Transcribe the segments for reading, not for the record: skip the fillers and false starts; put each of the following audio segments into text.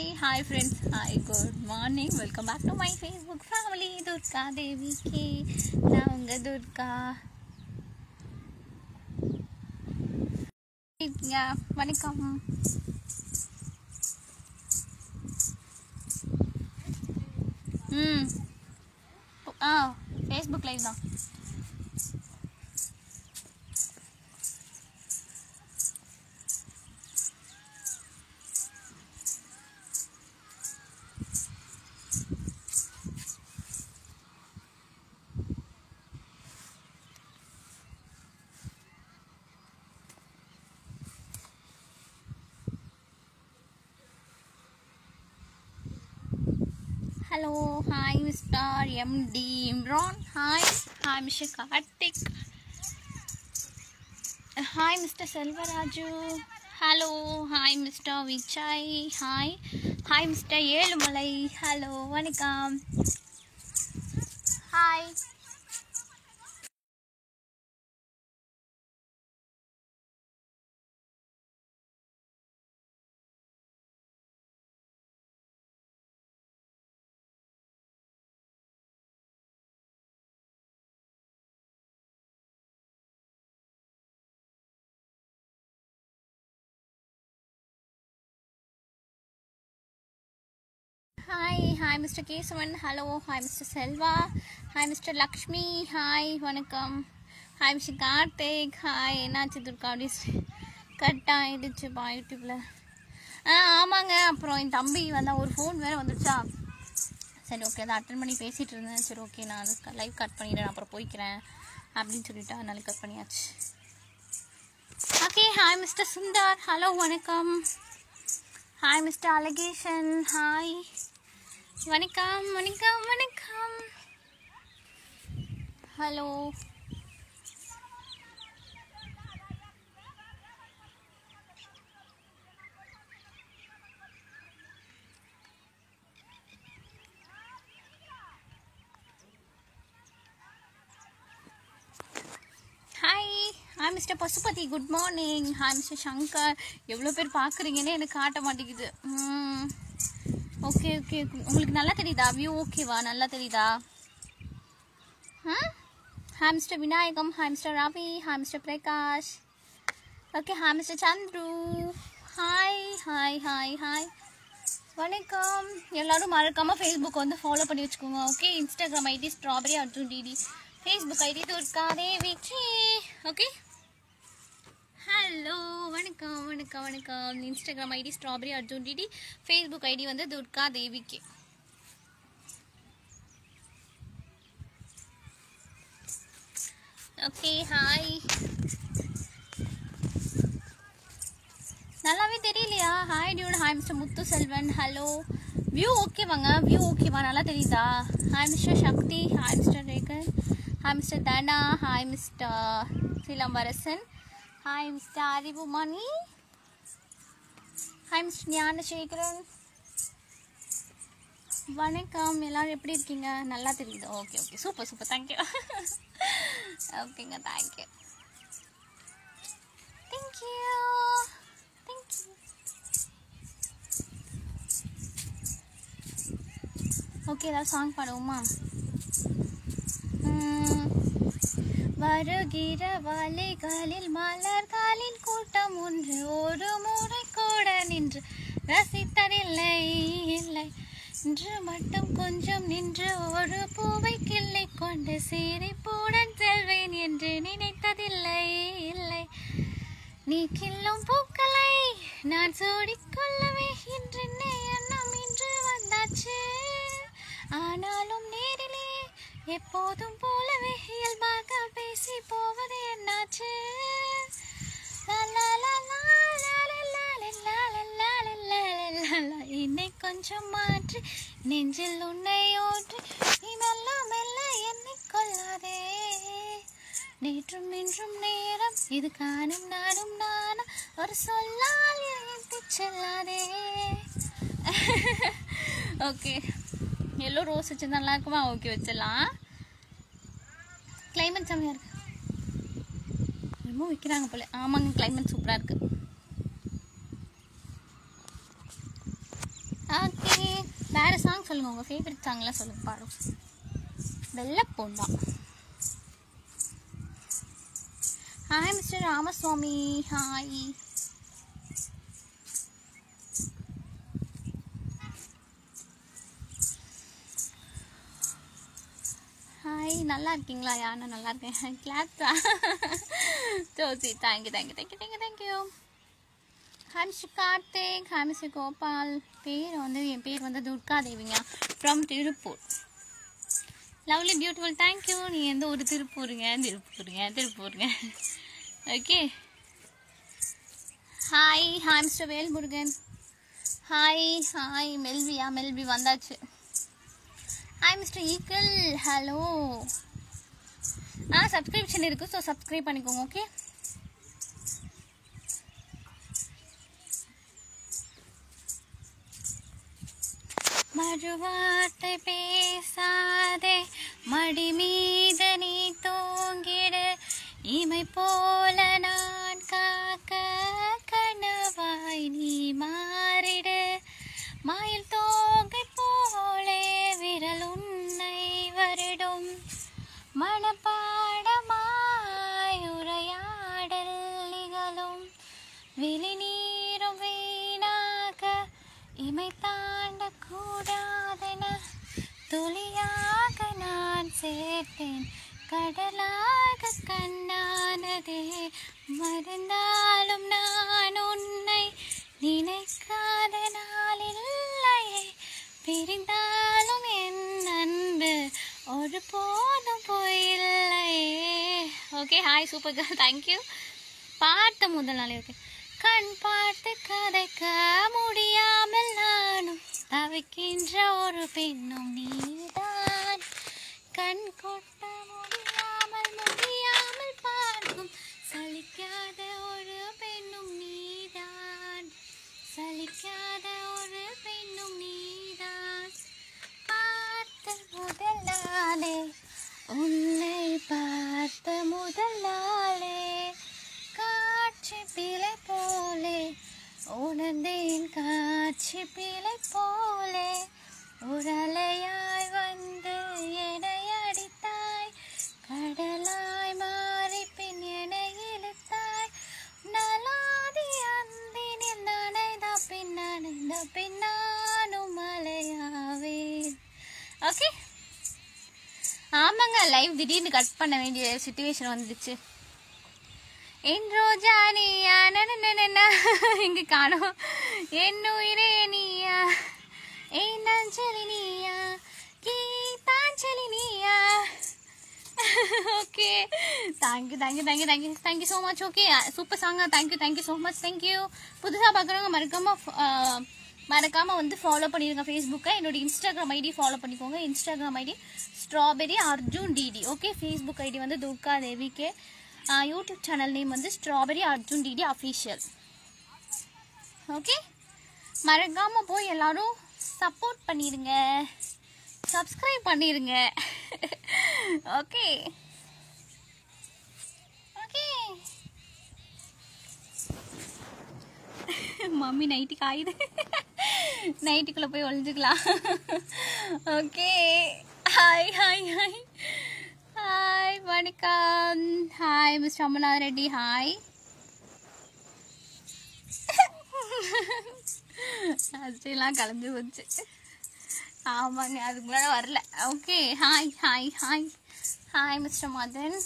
Hey, hi friends, hi, good morning, welcome back to my Facebook family, Durga Devi K. நான் உங்க துர்கா. வணக்கம். Facebook live தான். Hello, hi Mr. MD Imran, hi Mr. Karthik, hi Mr. Selvaraju, hello, hi Mr. Vichai, hi Mr. Yelumalai, hello, vanakkam, hi. Hi Mr. Kesavan, hello, hi Mr. Selva, hi Mr. Lakshmi, hi vanakkam, hi Mr. Karthik, hi என்னாச்சு Durga cut ஆயிடுச்சுப்பா யூடியூப்ல. ஆமாங்க, அப்புறம் என் தம்பி வந்தா ஒரு phone வேறு வந்துடுச்சா. சரி ஓகே, அதை அட்டன் பண்ணி பேசிகிட்டு இருந்தேன். சரி ஓகே, நான் லைவ் கட் பண்ணிடுறேன், அப்புறம் போய்க்கிறேன் அப்படின்னு சொல்லிட்டு அதனால கட் பண்ணியாச்சு. Okay, hi mister Sundar, hello வணக்கம். ஹாய் மிஸ்டர் அலகேஷன், ஹாய் வணக்கம் வணக்கம் வணக்கம், hello. Hi mister Pasupathi, good morning. Hi mister Shankar. எவ்வளோ பேர் பார்க்குறீங்கன்னு எனக்கு காட்ட மாட்டேங்குது. ஓகே ஓகே, உங்களுக்கு நல்லா தெரியுதா வியூ? ஓகேவா, நல்லா தெரியுதா? Hi mister Vinayagam, hi mister Ravi, hi mister Prakash. Okay, hi mister Chandru, hi hi hi hi வணக்கம். எல்லோரும் மறக்காமல் ஃபேஸ்புக் வந்து ஃபாலோ பண்ணி வச்சுக்கோங்க. Okay, Instagram ID strawberry Arjun DD, Facebook ID Durga Devi K. Okay, hello வணக்கம் வணக்கம் வணக்கம். Instagram ID strawberry Arjun DD, Facebook ID வந்து Durga Devi K. Okay, hi. நல்லாவே தெரியலையா? Hi dude, hi mister Muthu Selvan, hello. View ஓகேவாங்க? வியூ ஓகேவா, நல்லா தெரியுதா? Hi Mister Sakthi, hi Mister Regan, hi Mister Dhana, hi Mister Silambarasan, hi Mister Arivumani, hi Mister Gnanasekaran. வணக்கம், எல்லாரும் எப்படி இருக்கீங்க? நல்லா தெரியுது. Okay okay, super super, thank you. ஓகேங்க, தேங்க்யூ தேங்க்யூ தேங்க்யூ. ஓகே, ஏதாவது சாங் பாடுவோமா? வருகிற வாழைகளில் மலர்களின் கூட்டம் ஒன்று ஒரு முறை கூட நின்று ரசித்ததில்லை இல்லை, இன்று மட்டும் கொஞ்சம் நின்று ஒரு பூவை கிள்ளை கொண்டு சிரிப்புடன் செல்வேன் என்று நினைத்ததில்லை இல்லை, நீ கிள்ளும் பூக்களை நான் சூடிக்கொள்ளவே இன்று எண்ணம் இன்று வந்தாச்சு, ஆனாலும் நேரிலே எப்போதும் போலவே இயல்பாக பேசி போவது என்னாச்சு, என்னை கொஞ்சம் மாற்றி நெஞ்சில் உன்னை ஊற்றி நீ மெல்ல மெல்ல என்னை கொள்ளாதே, நேற்றும் இன்றும் நேரம் இது காணும் நானும் நானும் ஒரு சொல்லால் எழுதி செல்லாதே. ஓகே, எல்லோ ரோஸ் வச்சு நல்லா இருக்குமா? ஓகே, வச்சிடலாம். கிளைமேட் செம்மையாக இருக்கு. ரொம்ப வைக்கிறாங்க போல. ஆமாங்க, கிளைமேட் சூப்பராக இருக்கு. ஓகே, வேறு சாங் சொல்லுங்கள், உங்கள் ஃபேவரட் சாங்லாம் சொல்லுங்கள், பாடும். வெள்ளப்பூண்டா. Hi Mister Ramaswamy, hi. Hi, நல்லா இருக்கீங்களா? யாருன்னா நல்லா இருக்கேன். கிளாஸா? சோசி, thank you thank you thank you thank you thank you. Hi Mister Karthik, hi Mister Gopal. என் பேர் வந்து துர்கா தேவிங்க, from Tiruppur. Lovely beautiful, thank you. நீ எந்த ஒரு திருப்பூருங்க. Okay. Hi hi Mister Velmurugan. Hi மெல்வி வந்தாச்சு. Hi Mister Eagle, hello. Subscription இருக்குது, ஸோ சப்ஸ்கிரைப் பண்ணிக்கோங்க. ஓகே. மறுவார்த்தை பேசாதே, மடி மீது நீ தூங்கிடு, இமை போல நான் காக்க கனவாய் நீ மாறிடு, மயில் தோகை போலே விரல் உன்னை வருடும், மனப்பாடமாய் உரையாடல் நிகழும், விழி நீரும் வீணாக இமை தாண்ட கூடாதென துளியாக நான் சேர்த்தேன், கடலாக கண்ணானதே, மறந்தாலும் நான் உன்னை நினைக்காத நாளில்லையே, பிரிந்தாலும் என் அன்பு ஒரு போதும் போயில்லையே. Okay, hi super girl, thank you. பார்த்த முதல் நாளே. ஓகே. கண் பார்த்து கதைக்க முடியாமல் நானும் தவிக்கின்ற ஒரு பெண்ணும் நீதான், கண் கொட்ட முடியாமல் பார்க்கும் சலிக்காத ஒரு பெண்ணும் நீதான், சலிக்காத ஒரு பெண்ணும் நீதான். பார்த்த முதல் நாளே, உன்னை பார்த்த முதல் நாளே, காட்சி பிழை போலே உணர்ந்தேன், காட்சி பிழை போலே உரலையாய் வந்து என்னை அடித்தாய், கடலாய் மாறி பின் என்னை இழுத்தாய், நலாதி அந்தினில் நனைந்த பின்னானும் மலையாவேன். ஓகே. ஆமாங்க, லைவ் திடீர்னு கட் பண்ண வேண்டிய சிச்சுவேஷன் வந்துச்சு. என் ரோஜா நீயா இங்க காணோம், என் உயிரே நீயா, என் அஞ்சலி நீயா, கீதாஞ்சலி நீயா. Okay, thank you so much. Okay, super சாங்கா, தேங்க்யூ ஸோ மச், தேங்க்யூ. புதுசாக பார்க்குறவங்க மறக்காமல் வந்து ஃபாலோ பண்ணிடுங்க ஃபேஸ்புக்கை. என்னோட இன்ஸ்டாகிராம் ஐடி ஃபாலோ பண்ணிக்கோங்க. Instagram ID strawberry Arjun DD. Okay. Facebook ID வந்து Durga Devi K. YouTube channel name வந்து strawberry Arjun DD official. Okay, மறக்காமல் போய் எல்லாரும் சப்போர்ட் பண்ணிடுங்க, சப்ஸ்கிரைப் பண்ணிடுங்க. Okay okay. மம்மி நைட்டி காயுது, நைட்டுக்குள்ளே போய் ஒழிஞ்சுக்கலாம். Okay, hi hi hi hi, வணக்கம். Hi mister Amarnath Reddy, hi. அச்செல்லாம் கலந்து போச்சு. ஆமாங்க, அதுக்கு முன்னாடி வரல. Okay, hi hi hi hi mister Madan.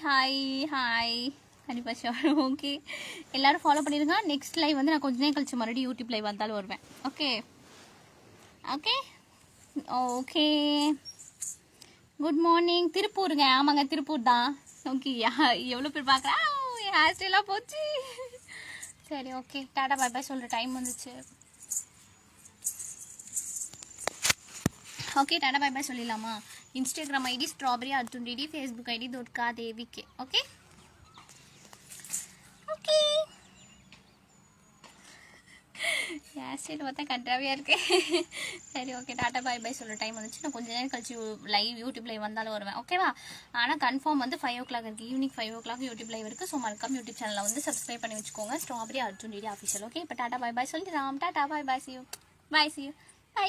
Hi hi, கண்டிப்பாக ஷோர். ஓகே, எல்லோரும் ஃபாலோ பண்ணிடுங்க. நெக்ஸ்ட் லைவ் வந்து நான் கொஞ்ச நேரம் கழிச்சு மறுபடியும் யூடியூப் லைவ் வந்தாலும் வருவேன். Okay okay okay. Good morning. திருப்பூருங்க. ஆமாங்க, திருப்பூர் தான். ஓகே, எவ்வளோ பேர் பார்க்குறேன். என் ஹேர் ஸ்டைலாக போச்சு. சரி, ஓகே, டாடா பாய் பாய் சொல்கிற டைம் வந்துச்சு. ஓகே டாடா பை பை சொல்லிடலாமா? Instagram ID strawberry Arjun DD, Facebook ID Durga Devi K. Okay okay style பார்த்தா கண்டாவே இருக்கு. சரி ஓகே டாடா பை பை சொல்ல டைம் வந்துச்சு. நான் கொஞ்சம் நேரம் கழிச்சு யூடியூப் லைவ் வந்தாலும் வருவேன். ஓகேவா? ஆனால் கன்ஃபார்ம் வந்து 5 o'clock இருக்குது, ஈவினிங் 5 o'clock யூடியூப் லைவ் இருக்குது. ஸோ மறக்காம யூடியூப் சேனலில் வந்து சப்ஸ்கிரைப் பண்ணி வச்சுக்கோங்க, strawberry Arjun DD official. Okay இப்போ டாடா பை பை சொல்லிட்டு tata bye bye see you by.